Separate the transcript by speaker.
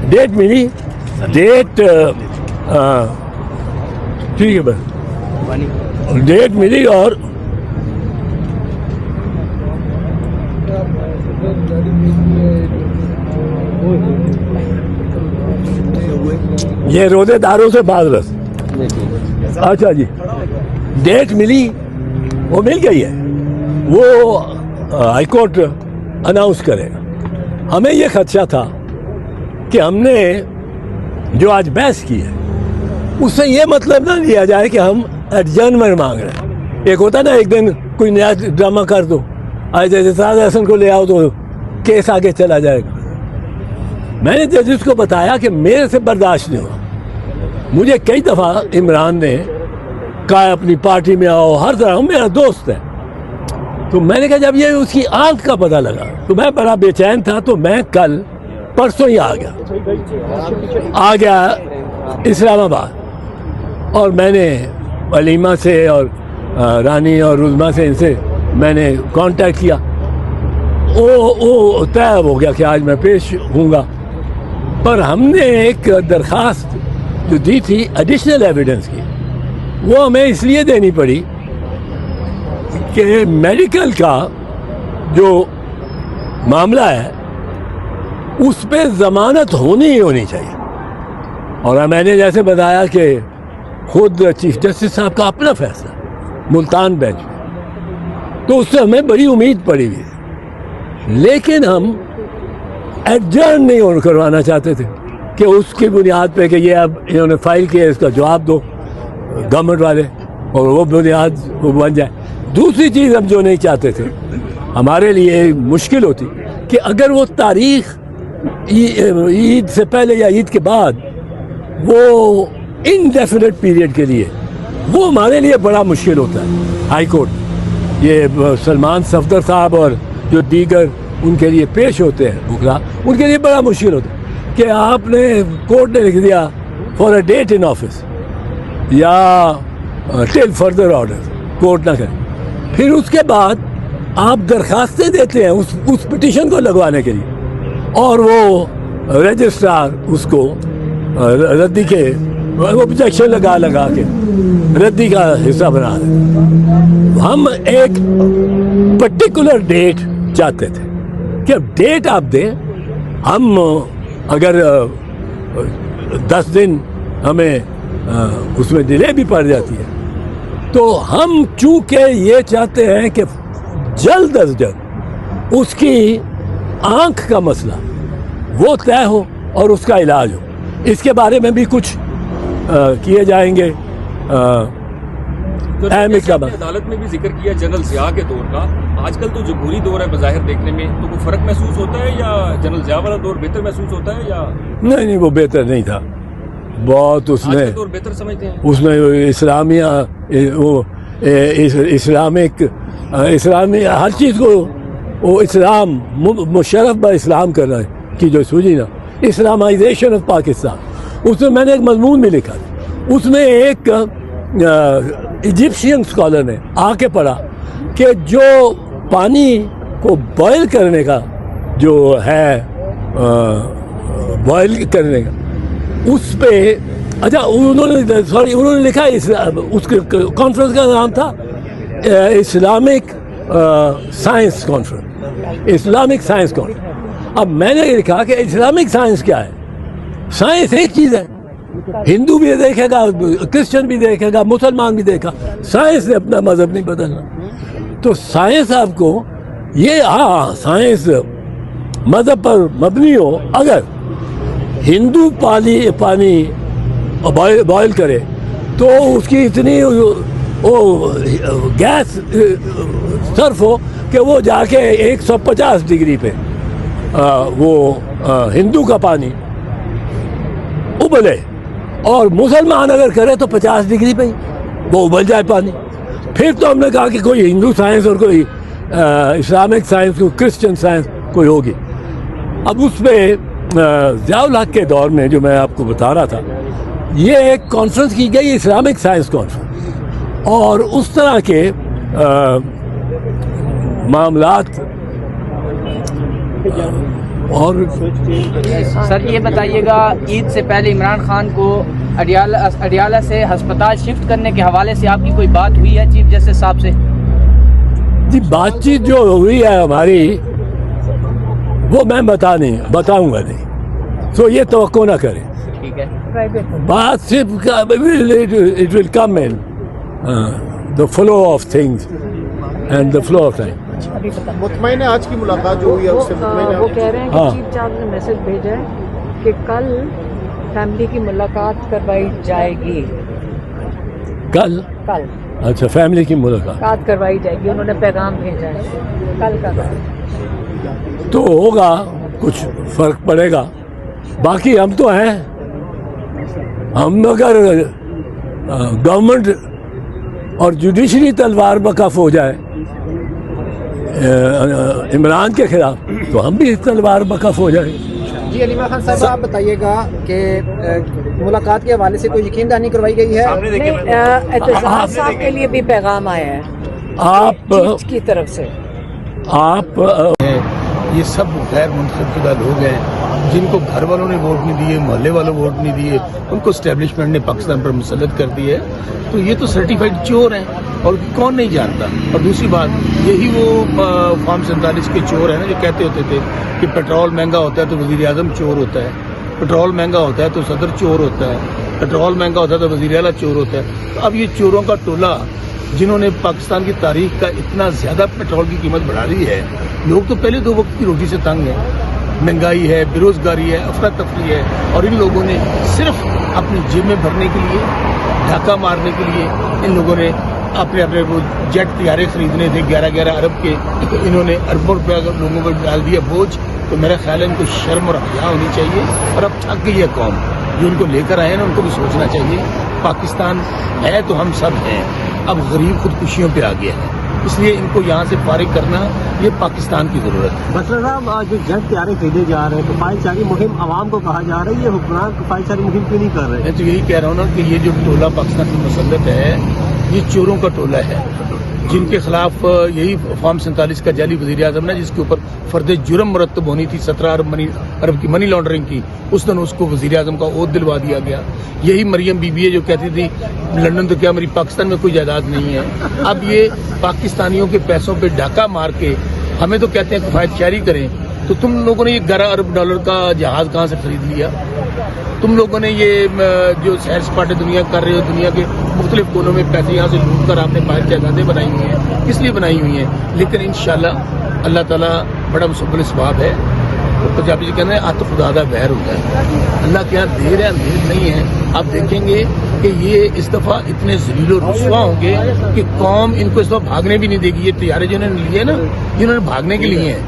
Speaker 1: Date मिली, date ठीक है बस, डेट मिली और ये रोजेदारों से बाजरस। अच्छा जी, डेट मिली, वो मिल गई है, वो हाई कोर्ट अनाउंस करेगा। हमें ये खदशा था कि हमने जो आज बहस की है उससे ये मतलब ना लिया जाए कि हम एडजर्नमेंट मांग रहे हैं। एक होता ना, एक दिन कोई नया ड्रामा कर दो, आज एजाज हसन को ले आओ तो केस आगे चला जाएगा। मैंने जजेस को बताया कि मेरे से बर्दाश्त नहीं हुआ। मुझे कई दफ़ा इमरान ने कहा अपनी पार्टी में आओ, हर तरह, मेरा दोस्त है। तो मैंने कहा जब ये उसकी आंख का पता लगा तो मैं बड़ा बेचैन था। तो मैं कल परसों ही आ गया इस्लामाबाद, और मैंने अलीमा से और रानी और रुज़मा से, इनसे मैंने कांटेक्ट किया। वो तय हो गया कि आज मैं पेश हूँगा। पर हमने एक दरख्वास्त जो दी थी एडिशनल एविडेंस की, वो हमें इसलिए देनी पड़ी कि मेडिकल का जो मामला है उस पर ज़मानत होनी ही होनी चाहिए। और मैंने जैसे बताया कि खुद चीफ जस्टिस साहब का अपना फैसला मुल्तान बेंच में, तो उससे हमें बड़ी उम्मीद पड़ी हुई है। लेकिन हम एडजर्न नहीं करवाना चाहते थे कि उसकी बुनियाद पे कि ये अब इन्होंने फाइल किया, इसका जवाब दो गवर्नमेंट वाले, और वो बुनियाद वो बन जाए। दूसरी चीज़ हम जो नहीं चाहते थे, हमारे लिए मुश्किल होती कि अगर वो तारीख ईद से पहले या ईद के बाद, वो इनडेफिनेट पीरियड के लिए, वो हमारे लिए बड़ा मुश्किल होता है। हाई कोर्ट ये सलमान सफदर साहब और जो दीगर उनके लिए पेश होते हैं बुकरा, उनके लिए बड़ा मुश्किल होता है कि आपने कोर्ट ने लिख दिया for a date in office या टिल फर्दर ऑर्डर, कोर्ट ना करे। फिर उसके बाद आप दरखास्तें देते हैं उस पिटीशन को लगवाने के लिए, और वो रजिस्ट्रार उसको रद्दी के ऑब्जेक्शन लगा के रद्दी का हिस्सा बना दे। हम एक पर्टिकुलर डेट चाहते थे कि अब डेट आप दें। हम अगर 10 दिन हमें उसमें डिले भी पड़ जाती है, तो हम चूंकि ये चाहते हैं कि जल्द अज जल्द उसकी आंख का मसला वो तय हो और उसका इलाज हो। इसके बारे में भी कुछ किए जाएंगे।
Speaker 2: अदालत में भी जिक्र किया जनरल ज़िया के दौर का। आजकल तो जमहूरी दौर है बज़ाहिर देखने में, तो कोई फ़र्क महसूस होता है या जनरल ज़िया वाला दौर बेहतर महसूस होता है या
Speaker 1: नहीं? वो बेहतर नहीं था बहुत। उसने
Speaker 2: दौर बेहतर समझते हैं।
Speaker 1: उसने इस्लामिया वो इस्लामी हर चीज़ को वो इस्लाम मुशर्रफ ब इस्लाम करना की जो सूझी ना, इस्लामाइजेशन ऑफ पाकिस्तान, उसमें मैंने एक मजमून भी लिखा था। उसमें एक इजिप्शियन स्कॉलर ने आके पढ़ा कि जो पानी को बॉयल करने का जो है, बॉयल करने का उस पे, अच्छा उन्होंने लिखा, उसके कॉन्फ्रेंस का नाम था Islamic science conference, Islamic science conference. अब मैंने लिखा कि इस्लामिक साइंस क्या है? साइंस एक चीज़ है, हिंदू भी देखेगा, क्रिश्चियन भी देखेगा, मुसलमान भी देखेगा, साइंस ने अपना मजहब नहीं बदलना। तो साइंस आपको ये, हाँ साइंस मजहब पर मबनी हो, अगर हिंदू पानी बॉयल करे तो उसकी इतनी वो गैस सर्फ हो कि वो जाके 150 डिग्री पे वो हिंदू का पानी उबले, और मुसलमान अगर करे तो 50 डिग्री पे वो उबल जाए पानी। फिर तो हमने कहा कि कोई हिंदू साइंस और कोई इस्लामिक साइंस, कोई क्रिश्चियन साइंस कोई होगी। अब उसमें ज़ियाउल हक के दौर में जो मैं आपको बता रहा था, ये एक कॉन्फ्रेंस की गई, इस्लामिक साइंस कॉन्फ्रेंस, और उस तरह के मामलात اور
Speaker 3: سر یہ بتائیے گا، عید سے پہلے عمران خان کو اڈیالہ سے ہسپتال شفٹ کرنے کے حوالے سے آپ کی کوئی بات ہوئی ہے چیف جسٹس صاحب سے؟
Speaker 1: جی بات چیت جو ہوئی ہے ہماری وہ میں بتاؤں گا نہیں، تو یہ توقع نہ کریں.
Speaker 3: ٹھیک ہے.
Speaker 1: بات صرف it will come in the flow of things and the flow of time.
Speaker 4: مطمئن ہے آج کی ملاقات جو ہوئی ہے اس سے مطمئن ہے؟
Speaker 5: وہ کہہ رہے ہیں کہ
Speaker 1: ہاں.
Speaker 5: چیف صاحب نے میسج بھیجا ہے کہ کل فیملی کی ملاقات کروائی جائے گی.
Speaker 1: کل
Speaker 5: کل
Speaker 1: اچھا فیملی کی ملاقات
Speaker 5: بات کروائی جائے گی، انہوں نے پیغام بھیجا ہے کل کا.
Speaker 1: تو ہوگا، کچھ فرق پڑے گا. باقی ہم تو ہیں، ہم اگر گورنمنٹ اور جوڈیشری تلوار بکف ہو جائے عمران کے خلاف تو ہم بھی تلوار بکف ہو جائیں.
Speaker 6: جی علیمہ خان صاحب آپ بتائیے گا کہ ملاقات کے حوالے سے کوئی یقین دہانی کروائی گئی ہے؟
Speaker 5: اعتزاز صاحب کے لیے بھی پیغام آیا ہے
Speaker 1: آپ
Speaker 5: چیف کی طرف سے.
Speaker 1: آپ
Speaker 7: یہ سب غیر منتخب شدہ لوگ ہیں جن کو گھر والوں نے ووٹ نہیں دیے، محلے والوں ووٹ نہیں دیے، ان کو اسٹیبلشمنٹ نے پاکستان پر مسلط کر دی ہے. تو یہ تو سرٹیفائڈ چور ہیں اور کون نہیں جانتا. اور دوسری بات یہی وہ فارم 47 کے چور ہیں نا جو کہتے ہوتے تھے کہ پیٹرول مہنگا ہوتا ہے تو وزیر اعظم چور ہوتا ہے، پیٹرول مہنگا ہوتا ہے تو صدر چور ہوتا ہے، پیٹرول مہنگا ہوتا ہے تو وزیر اعلیٰ چور ہوتا ہے. تو اب یہ چوروں کا ٹولہ جنہوں نے پاکستان کی تاریخ کا اتنا زیادہ پیٹرول کی قیمت بڑھا دی ہے، لوگ تو پہلے 2 وقت کی روٹی سے تنگ ہیں، مہنگائی ہے، بے روزگاری ہے، افراتفری ہے، اور ان لوگوں نے صرف اپنی جیب میں بھرنے کے لیے، ڈھاکہ مارنے کے لیے ان لوگوں نے اپنے وہ جیٹ طیارے خریدنے تھے 11 ارب کے، تو انہوں نے اربوں روپے لوگوں پر ڈال دیا بوجھ. تو میرا خیال ہے ان کو شرم اور حیا ہونی چاہیے. اور اب تھک گئی ہے قوم، جو ان کو لے کر آئے ہیں نا ان کو بھی سوچنا چاہیے. پاکستان ہے تو ہم سب ہیں، اب غریب خودکشیوں پہ آ گیا ہے، اس لیے ان کو یہاں سے فارغ کرنا یہ پاکستان کی ضرورت ہے.
Speaker 8: بسر صاحب جو جیٹ طیارے خریدے جا رہے ہیں، کفایت چاری مہم عوام کو کہا جا رہا ہے، یہ حکمران کفایت چاری مہم کیوں نہیں کر رہے؟
Speaker 7: میں تو یہی کہہ رہا ہوں نا کہ یہ جو ٹولہ پاکستان کی مسلط ہے یہ چوروں کا ٹولہ ہے، جن کے خلاف یہی فارم 47 کا جعلی وزیر اعظم نا جس کے اوپر فرد جرم مرتب ہونی تھی 17 ارب کی منی لانڈرنگ کی، اس دن اس کو وزیر اعظم کا عہد دلوا دیا گیا. یہی مریم بی بی ہے جو کہتی تھی لندن تو کیا میری پاکستان میں کوئی جائیداد نہیں ہے. اب یہ پاکستانیوں کے پیسوں پہ ڈاکہ مار کے ہمیں تو کہتے ہیں کفایت شعری کریں. تو تم لوگوں نے یہ 11 ارب ڈالر کا جہاز کہاں سے خرید لیا؟ تم لوگوں نے یہ جو سیر سپاٹے دنیا کر رہے ہو، دنیا کے مختلف کونوں میں پیسے یہاں سے لوٹ کر آپ نے باہر جائیدادیں بنائی ہوئی ہیں، کس لیے بنائی ہوئی ہیں؟ لیکن انشاءاللہ اللہ تعالیٰ بڑا مسبل ثواب ہے. پنجابی جی کہتے ہیں ات خدا دا بہر ہوتا ہے، اللہ کے یہاں دیر ہے اندھیر نہیں ہے. آپ دیکھیں گے کہ یہ اس دفعہ اتنے ذلیل و رسوا ہوں گے کہ قوم ان کو اس دفعہ بھاگنے بھی نہیں دے گی. یہ طیارے جنہوں نے لیے نا، جنہوں نے بھاگنے کے لیے ہیں.